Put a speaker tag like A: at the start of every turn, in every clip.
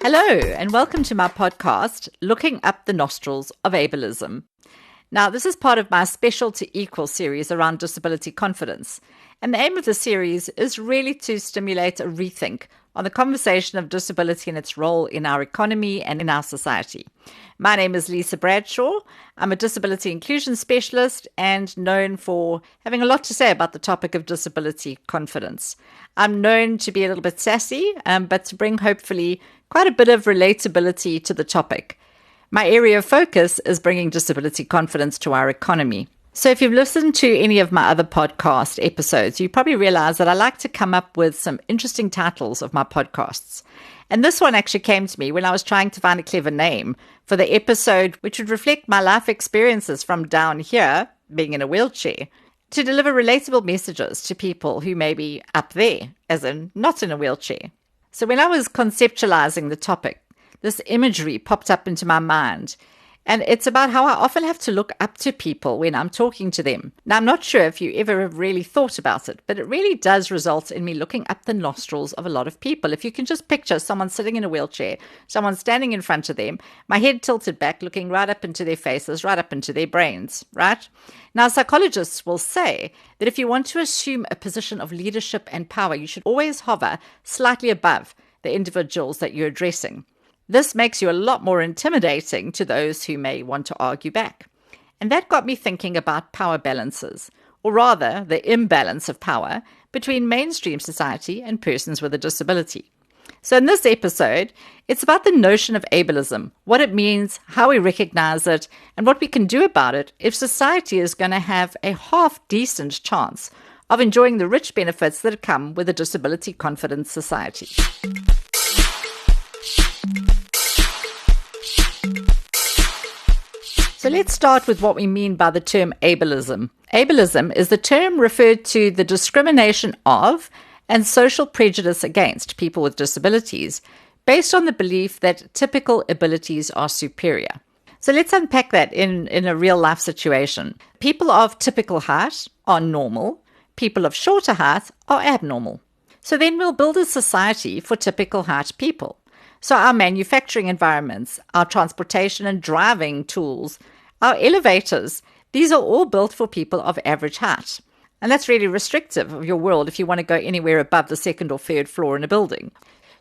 A: Hello, and welcome to my podcast, Looking Up the Nostrils of Ableism. Now, this is part of my Special to Equal series around disability confidence. And the aim of the series is really to stimulate a rethink on the conversation of disability and its role in our economy and in our society. My name is Lesa Bradshaw. I'm a disability inclusion specialist and known for having a lot to say about the topic of disability confidence. I'm known to be a little bit sassy, but to bring hopefully quite a bit of relatability to the topic. My area of focus is bringing disability confidence to our economy. So if you've listened to any of my other podcast episodes, you probably realize that I like to come up with some interesting titles of my podcasts. And this one actually came to me when I was trying to find a clever name for the episode, which would reflect my life experiences from down here, being in a wheelchair, to deliver relatable messages to people who may be up there, as in not in a wheelchair. So when I was conceptualizing the topic, this imagery popped up into my mind. And it's about how I often have to look up to people when I'm talking to them. Now, I'm not sure if you ever have really thought about it, but it really does result in me looking up the nostrils of a lot of people. If you can just picture someone sitting in a wheelchair, someone standing in front of them, my head tilted back, looking right up into their faces, right up into their brains, right? Now, psychologists will say that if you want to assume a position of leadership and power, you should always hover slightly above the individuals that you're addressing. This makes you a lot more intimidating to those who may want to argue back. And that got me thinking about power balances, or rather the imbalance of power between mainstream society and persons with a disability. So in this episode, it's about the notion of ableism, what it means, how we recognize it, and what we can do about it if society is going to have a half-decent chance of enjoying the rich benefits that come with a disability-confident society. So let's start with what we mean by the term ableism. Ableism is the term referred to the discrimination of and social prejudice against people with disabilities based on the belief that typical abilities are superior. So let's unpack that in a real life situation. People of typical height are normal. People of shorter height are abnormal. So then we'll build a society for typical height people. So our manufacturing environments, our transportation and driving tools, our elevators, these are all built for people of average height. And that's really restrictive of your world if you want to go anywhere above the second or third floor in a building.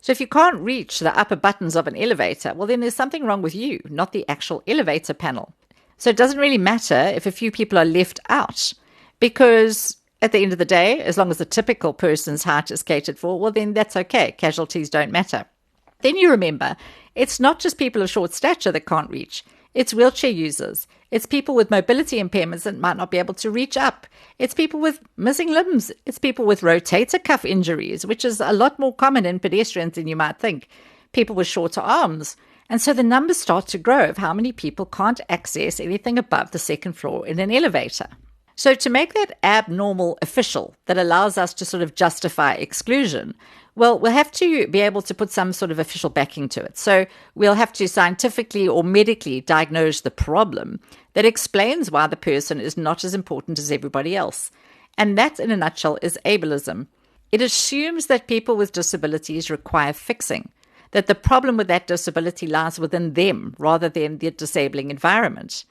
A: So if you can't reach the upper buttons of an elevator, well, then there's something wrong with you, not the actual elevator panel. So it doesn't really matter if a few people are left out, because at the end of the day, as long as the typical person's height is catered for, well, then that's okay. Casualties don't matter. Then you remember, it's not just people of short stature that can't reach. It's wheelchair users. It's people with mobility impairments that might not be able to reach up. It's people with missing limbs. It's people with rotator cuff injuries, which is a lot more common in pedestrians than you might think. People with shorter arms. And so the numbers start to grow of how many people can't access anything above the second floor in an elevator. So to make that abnormal official that allows us to sort of justify exclusion, well, we'll have to be able to put some sort of official backing to it. So we'll have to scientifically or medically diagnose the problem that explains why the person is not as important as everybody else. And that, in a nutshell, is ableism. It assumes that people with disabilities require fixing, that the problem with that disability lies within them rather than the disabling environment.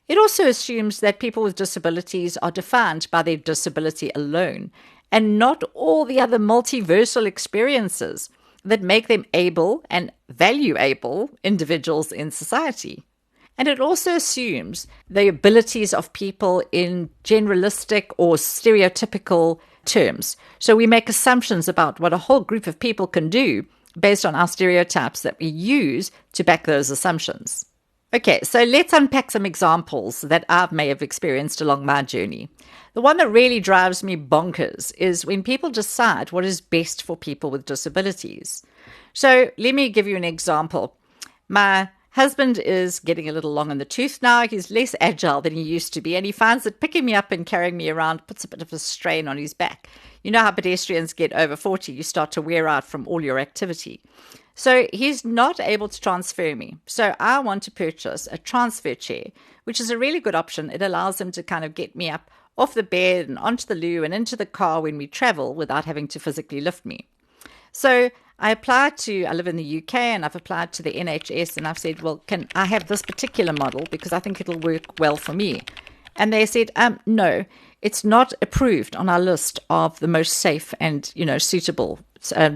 A: It also assumes that people with disabilities are defined by their disability alone and not all the other multiversal experiences that make them able and valuable individuals in society. And it also assumes the abilities of people in generalistic or stereotypical terms. So we make assumptions about what a whole group of people can do based on our stereotypes that we use to back those assumptions. Okay, so let's unpack some examples that I may have experienced along my journey. The one that really drives me bonkers is when people decide what is best for people with disabilities. So let me give you an example. My husband is getting a little long in the tooth now. He's less agile than he used to be, and he finds that picking me up and carrying me around puts a bit of a strain on his back. You know how pedestrians get over 40, you start to wear out from all your activity. So he's not able to transfer me. So I want to purchase a transfer chair, which is a really good option. It allows him to kind of get me up off the bed and onto the loo and into the car when we travel without having to physically lift me. So I live in the UK and I've applied to the NHS and I've said, well, can I have this particular model because I think it'll work well for me? And they said, no, it's not approved on our list of the most safe and, suitable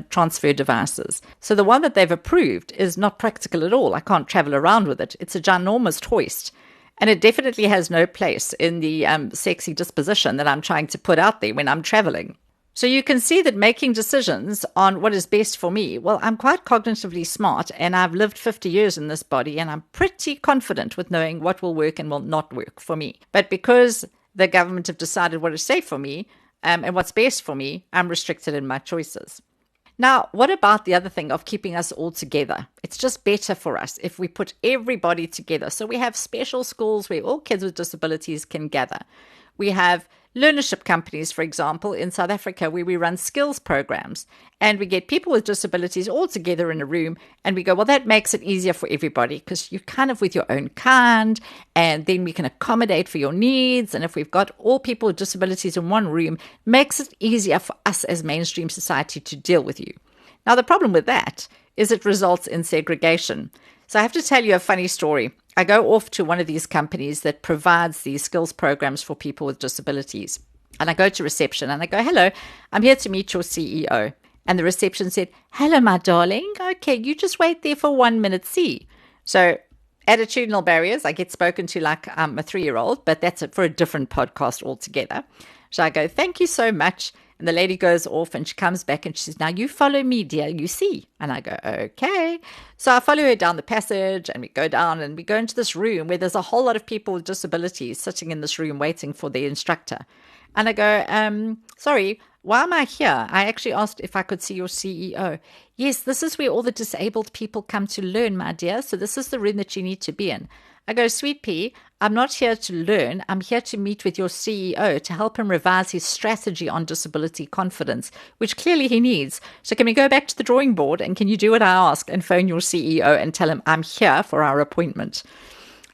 A: transfer devices. So the one that they've approved is not practical at all. I can't travel around with it. It's a ginormous hoist. And it definitely has no place in the sexy disposition that I'm trying to put out there when I'm traveling. So you can see that making decisions on what is best for me, well, I'm quite cognitively smart and I've lived 50 years in this body and I'm pretty confident with knowing what will work and will not work for me. But because the government have decided what is safe for me and what's best for me, I'm restricted in my choices. Now, what about the other thing of keeping us all together? It's just better for us if we put everybody together. So we have special schools where all kids with disabilities can gather. We have learnership companies, for example, in South Africa, where we run skills programs and we get people with disabilities all together in a room and we go, well, that makes it easier for everybody because you're kind of with your own kind and then we can accommodate for your needs. And if we've got all people with disabilities in one room, it makes it easier for us as mainstream society to deal with you. Now, the problem with that is it results in segregation. So I have to tell you a funny story. I go off to one of these companies that provides these skills programs for people with disabilities. And I go to reception and I go, hello, I'm here to meet your CEO. And the reception said, hello, my darling. Okay, you just wait there for 1 minute, see. So attitudinal barriers, I get spoken to like a 3-year-old, but that's for a different podcast altogether. So I go, thank you so much. And the lady goes off and she comes back and she says, now you follow me, dear, you see. And I go, okay. So I follow her down the passage and we go down and we go into this room where there's a whole lot of people with disabilities sitting in this room waiting for their instructor. And I go, sorry, why am I here? I actually asked if I could see your CEO. Yes, this is where all the disabled people come to learn, my dear. So this is the room that you need to be in. I go, sweet pea, I'm not here to learn. I'm here to meet with your CEO to help him revise his strategy on disability confidence, which clearly he needs. So can we go back to the drawing board and can you do what I ask and phone your CEO and tell him I'm here for our appointment?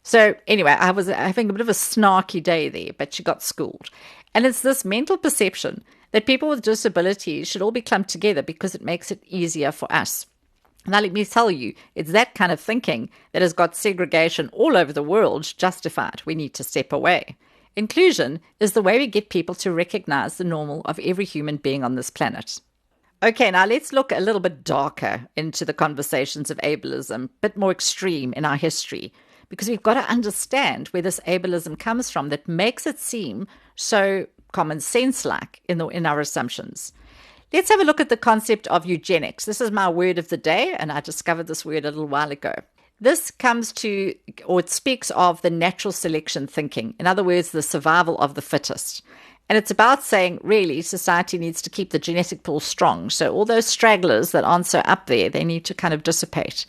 A: So anyway, I was having a bit of a snarky day there, but she got schooled. And it's this mental perception that people with disabilities should all be clumped together because it makes it easier for us. Now, let me tell you, it's that kind of thinking that has got segregation all over the world justified. We need to step away. Inclusion is the way we get people to recognize the normal of every human being on this planet. Okay, now let's look a little bit darker into the conversations of ableism, a bit more extreme in our history, because we've got to understand where this ableism comes from that makes it seem so common sense-like in our assumptions. Let's have a look at the concept of eugenics. This is my word of the day, and I discovered this word a little while ago. This it speaks of the natural selection thinking. In other words, the survival of the fittest. And it's about saying, really, society needs to keep the genetic pool strong. So all those stragglers that aren't so up there, they need to kind of dissipate.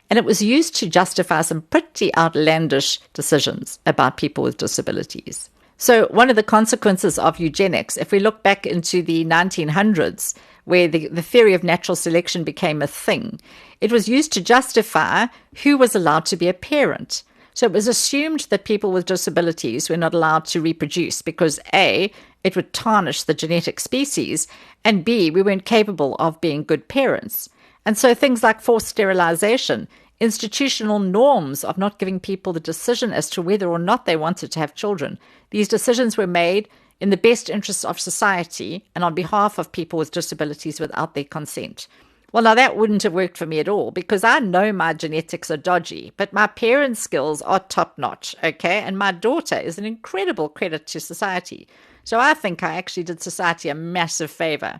A: And it was used to justify some pretty outlandish decisions about people with disabilities. So one of the consequences of eugenics, if we look back into the 1900s, where the theory of natural selection became a thing, it was used to justify who was allowed to be a parent. So it was assumed that people with disabilities were not allowed to reproduce because A, it would tarnish the genetic species, and B, we weren't capable of being good parents. And so things like forced sterilization, institutional norms of not giving people the decision as to whether or not they wanted to have children. These decisions were made in the best interests of society and on behalf of people with disabilities without their consent. Well, now that wouldn't have worked for me at all because I know my genetics are dodgy, but my parents' skills are top-notch, okay? And my daughter is an incredible credit to society. So I think I actually did society a massive favor,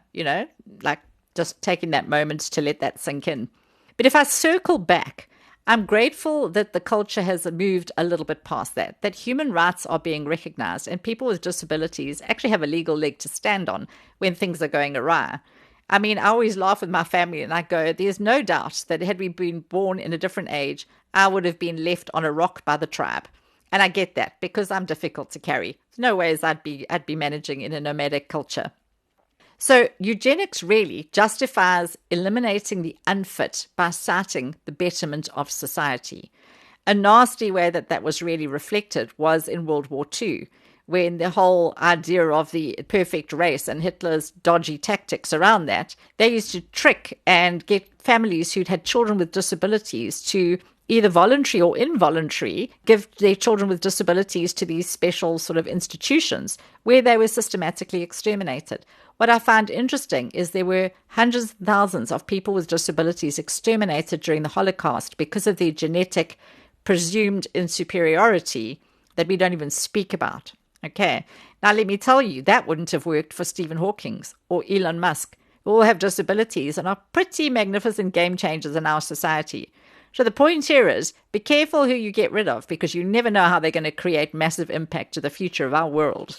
A: like just taking that moment to let that sink in. But if I circle back, I'm grateful that the culture has moved a little bit past that human rights are being recognized and people with disabilities actually have a legal leg to stand on when things are going awry. I mean, I always laugh with my family and I go, there's no doubt that had we been born in a different age, I would have been left on a rock by the tribe. And I get that because I'm difficult to carry. There's no ways I'd be managing in a nomadic culture. So eugenics really justifies eliminating the unfit by citing the betterment of society. A nasty way that was really reflected was in World War II, when the whole idea of the perfect race and Hitler's dodgy tactics around that, they used to trick and get families who'd had children with disabilities to either voluntary or involuntary, give their children with disabilities to these special sort of institutions where they were systematically exterminated. What I find interesting is there were hundreds of thousands of people with disabilities exterminated during the Holocaust because of their genetic presumed insuperiority that we don't even speak about. Okay, now let me tell you, that wouldn't have worked for Stephen Hawking or Elon Musk, who all have disabilities and are pretty magnificent game changers in our society. So the point here is, be careful who you get rid of, because you never know how they're going to create massive impact to the future of our world.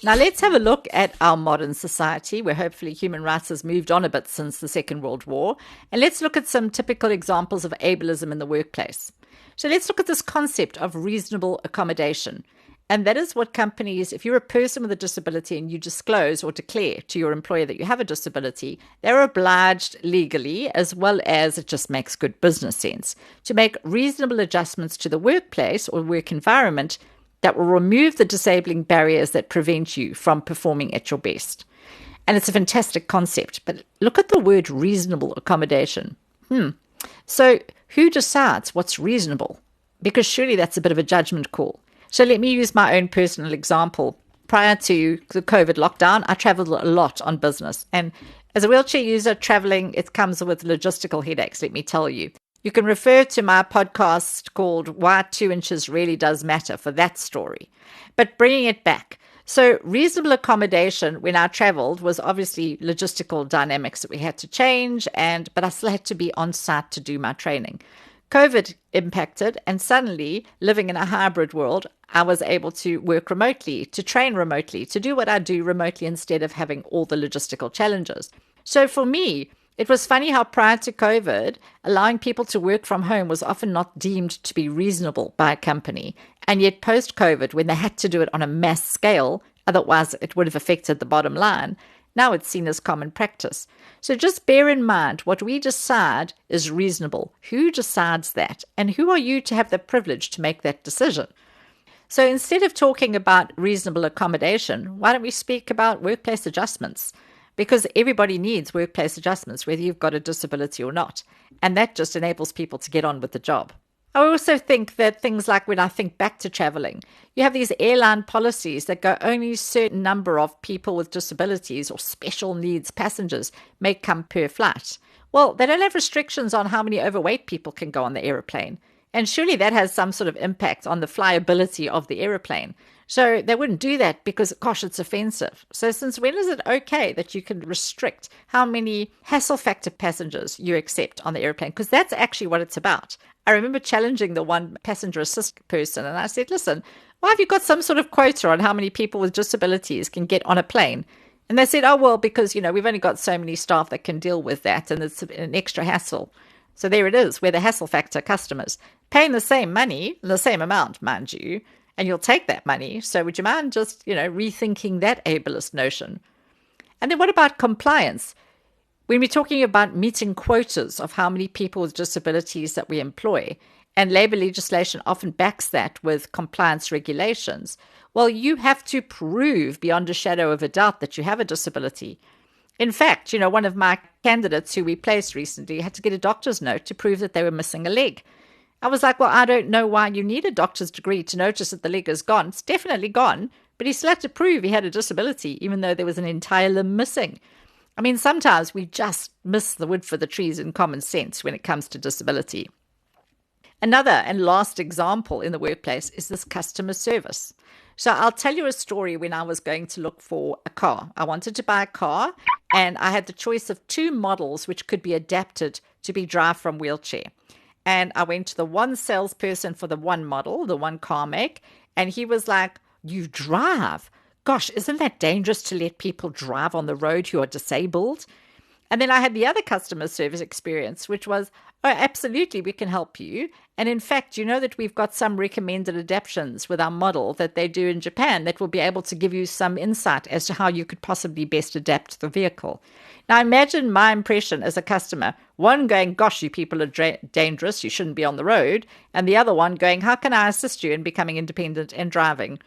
A: Now let's have a look at our modern society, where hopefully human rights has moved on a bit since the Second World War. And let's look at some typical examples of ableism in the workplace. So let's look at this concept of reasonable accommodation. And that is what companies, if you're a person with a disability and you disclose or declare to your employer that you have a disability, they're obliged legally, as well as it just makes good business sense, to make reasonable adjustments to the workplace or work environment that will remove the disabling barriers that prevent you from performing at your best. And it's a fantastic concept, but look at the word reasonable accommodation. So who decides what's reasonable? Because surely that's a bit of a judgment call. So let me use my own personal example. Prior to the COVID lockdown, I traveled a lot on business. And as a wheelchair user, traveling, it comes with logistical headaches, let me tell you. You can refer to my podcast called Why 2 Inches Really Does Matter for that story. But bringing it back. So reasonable accommodation when I traveled was obviously logistical dynamics that we had to change, but I still had to be on site to do my training. COVID impacted, and suddenly, living in a hybrid world, I was able to work remotely, to train remotely, to do what I do remotely instead of having all the logistical challenges. So for me, it was funny how prior to COVID, allowing people to work from home was often not deemed to be reasonable by a company. And yet post-COVID, when they had to do it on a mass scale, otherwise it would have affected the bottom line, now it's seen as common practice. So just bear in mind what we decide is reasonable. Who decides that? And who are you to have the privilege to make that decision? So instead of talking about reasonable accommodation, why don't we speak about workplace adjustments? Because everybody needs workplace adjustments, whether you've got a disability or not. And that just enables people to get on with the job. I also think that things like when I think back to traveling, you have these airline policies that go only a certain number of people with disabilities or special needs passengers may come per flight. Well, they don't have restrictions on how many overweight people can go on the aeroplane. And surely that has some sort of impact on the flyability of the aeroplane. So they wouldn't do that because, gosh, it's offensive. So since when is it okay that you can restrict how many hassle factor passengers you accept on the airplane? Because that's actually what it's about. I remember challenging the one passenger assist person, and I said, listen, why have you got some sort of quota on how many people with disabilities can get on a plane? And they said, oh, well, because, we've only got so many staff that can deal with that, and it's an extra hassle. So there it is, we're the hassle factor customers, paying the same money, the same amount, mind you, and you'll take that money. So would you mind just, rethinking that ableist notion? And then what about compliance? When we're talking about meeting quotas of how many people with disabilities that we employ, and labor legislation often backs that with compliance regulations, well, you have to prove beyond a shadow of a doubt that you have a disability. In fact, one of my candidates who we placed recently had to get a doctor's note to prove that they were missing a leg. I was like, well, I don't know why you need a doctor's degree to notice that the leg is gone. It's definitely gone, but he still had to prove he had a disability, even though there was an entire limb missing. I mean, sometimes we just miss the wood for the trees in common sense when it comes to disability. Another and last example in the workplace is this customer service. So I'll tell you a story when I was going to look for a car. I wanted to buy a car, and I had the choice of 2 models which could be adapted to be drive from wheelchair. And I went to the one salesperson for the one model, the one car make, and he was like, you drive? Gosh, isn't that dangerous to let people drive on the road who are disabled? And then I had the other customer service experience, which was, oh, absolutely, we can help you. And in fact, you know that we've got some recommended adaptations with our model that they do in Japan that will be able to give you some insight as to how you could possibly best adapt the vehicle. Now, imagine my impression as a customer, one going, gosh, you people are dangerous, you shouldn't be on the road, and the other one going, how can I assist you in becoming independent and driving?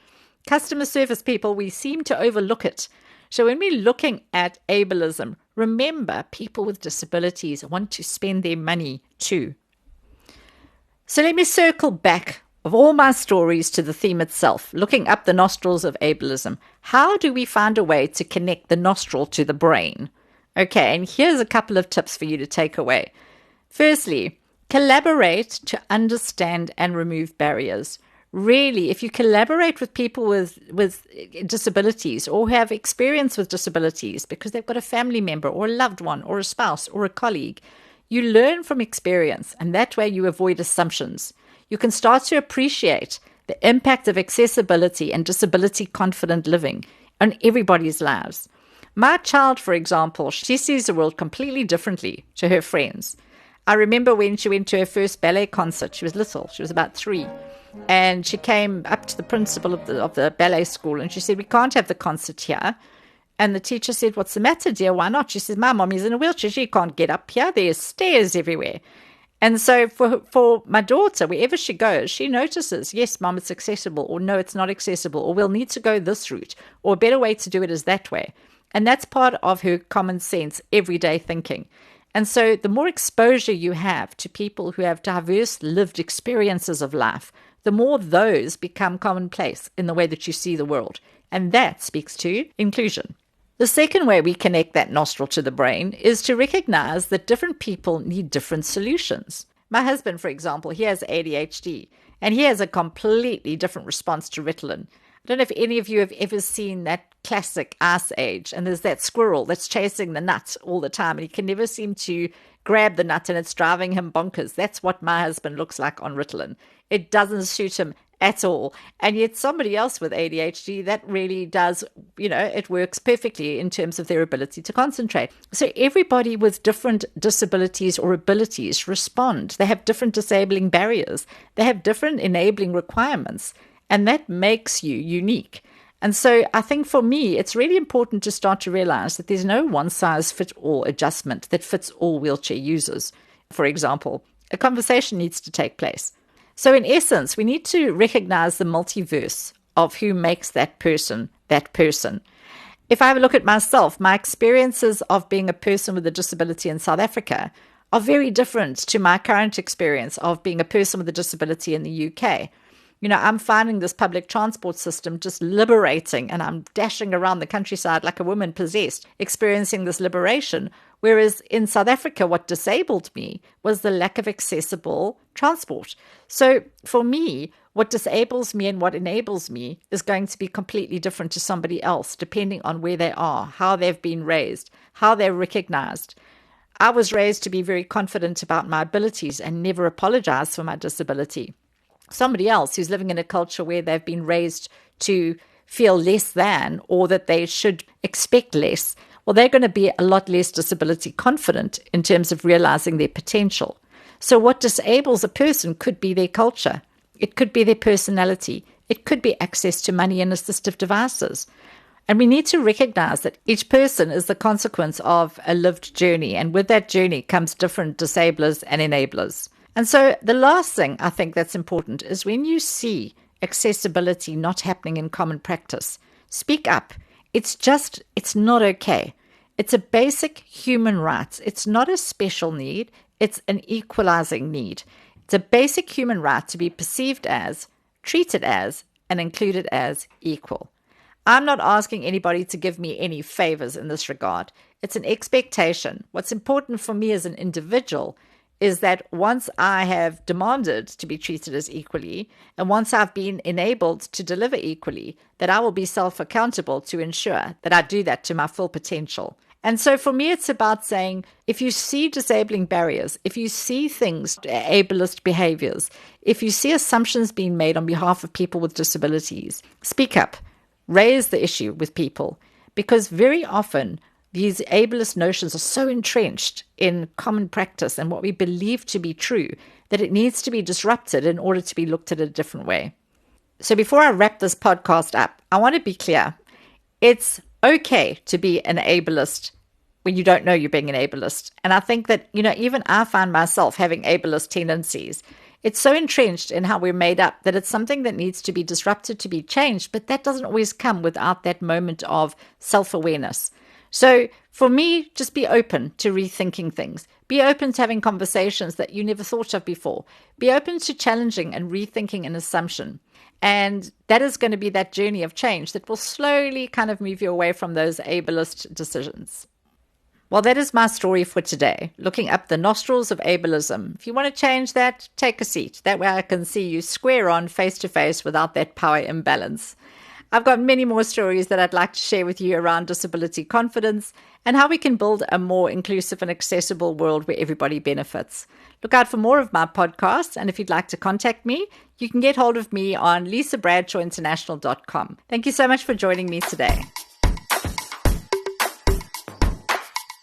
A: Customer service people, we seem to overlook it. So when we're looking at ableism, remember people with disabilities want to spend their money too. So let me circle back of all my stories to the theme itself, looking up the nostrils of ableism. How do we find a way to connect the nostril to the brain? Okay, and here's a couple of tips for you to take away. Firstly, collaborate to understand and remove barriers. Really, if you collaborate with people with disabilities or who have experience with disabilities because they've got a family member or a loved one or a spouse or a colleague, you learn from experience, and that way you avoid assumptions. You can start to appreciate the impact of accessibility and disability-confident living on everybody's lives. My child, for example, she sees the world completely differently to her friends. I remember when she went to her first ballet concert. She was little. She was about 3. And she came up to the principal of the ballet school and she said, we can't have the concert here. And the teacher said, what's the matter, dear? Why not? She said, my mommy's in a wheelchair. She can't get up here. There's stairs everywhere. And so for my daughter, wherever she goes, she notices, yes, mom, it's accessible, or no, it's not accessible, or we'll need to go this route, or a better way to do it is that way. And that's part of her common sense, everyday thinking. And so the more exposure you have to people who have diverse lived experiences of life, the more those become commonplace in the way that you see the world. And that speaks to inclusion. The second way we connect that nostril to the brain is to recognize that different people need different solutions. My husband, for example, he has ADHD, and he has a completely different response to Ritalin. I don't know if any of you have ever seen that classic Ice Age, and there's that squirrel that's chasing the nut all the time, and he can never seem to grab the nut, and it's driving him bonkers. That's what my husband looks like on Ritalin. It doesn't suit him at all. And yet somebody else with ADHD, that really does, it works perfectly in terms of their ability to concentrate. So everybody with different disabilities or abilities respond. They have different disabling barriers. They have different enabling requirements. And that makes you unique. And so I think for me, it's really important to start to realize that there's no one-size-fits-all adjustment that fits all wheelchair users. For example, a conversation needs to take place. So in essence, we need to recognize the multiverse of who makes that person that person. If I have a look at myself, my experiences of being a person with a disability in South Africa are very different to my current experience of being a person with a disability in the UK. I'm finding this public transport system just liberating, and I'm dashing around the countryside like a woman possessed, experiencing this liberation. Whereas in South Africa, what disabled me was the lack of accessible transport. So for me, what disables me and what enables me is going to be completely different to somebody else, depending on where they are, how they've been raised, how they're recognized. I was raised to be very confident about my abilities and never apologize for my disability. Somebody else who's living in a culture where they've been raised to feel less than, or that they should expect less, well, they're going to be a lot less disability confident in terms of realizing their potential. So what disables a person could be their culture. It could be their personality. It could be access to money and assistive devices. And we need to recognize that each person is the consequence of a lived journey. And with that journey comes different disablers and enablers. And so the last thing I think that's important is when you see accessibility not happening in common practice, speak up. It's not okay. It's a basic human right. It's not a special need. It's an equalizing need. It's a basic human right to be perceived as, treated as, and included as equal. I'm not asking anybody to give me any favors in this regard. It's an expectation. What's important for me as an individual is that once I have demanded to be treated as equally, and once I've been enabled to deliver equally, that I will be self-accountable to ensure that I do that to my full potential. And so for me, it's about saying, if you see disabling barriers, if you see things, ableist behaviors, if you see assumptions being made on behalf of people with disabilities, speak up, raise the issue with people, because very often these ableist notions are so entrenched in common practice and what we believe to be true that it needs to be disrupted in order to be looked at a different way. So before I wrap this podcast up, I want to be clear. It's okay to be an ableist when you don't know you're being an ableist. And I think that, even I find myself having ableist tendencies. It's so entrenched in how we're made up that it's something that needs to be disrupted, to be changed, but that doesn't always come without that moment of self-awareness. So for me, just be open to rethinking things. Be open to having conversations that you never thought of before. Be open to challenging and rethinking an assumption. And that is going to be that journey of change that will slowly kind of move you away from those ableist decisions. Well, that is my story for today, looking up the nostrils of ableism. If you want to change that, take a seat. That way I can see you square on, face to face, without that power imbalance. I've got many more stories that I'd like to share with you around disability confidence and how we can build a more inclusive and accessible world where everybody benefits. Look out for more of my podcasts, and if you'd like to contact me, you can get hold of me on lesabradshawinternational.com. Thank you so much for joining me today.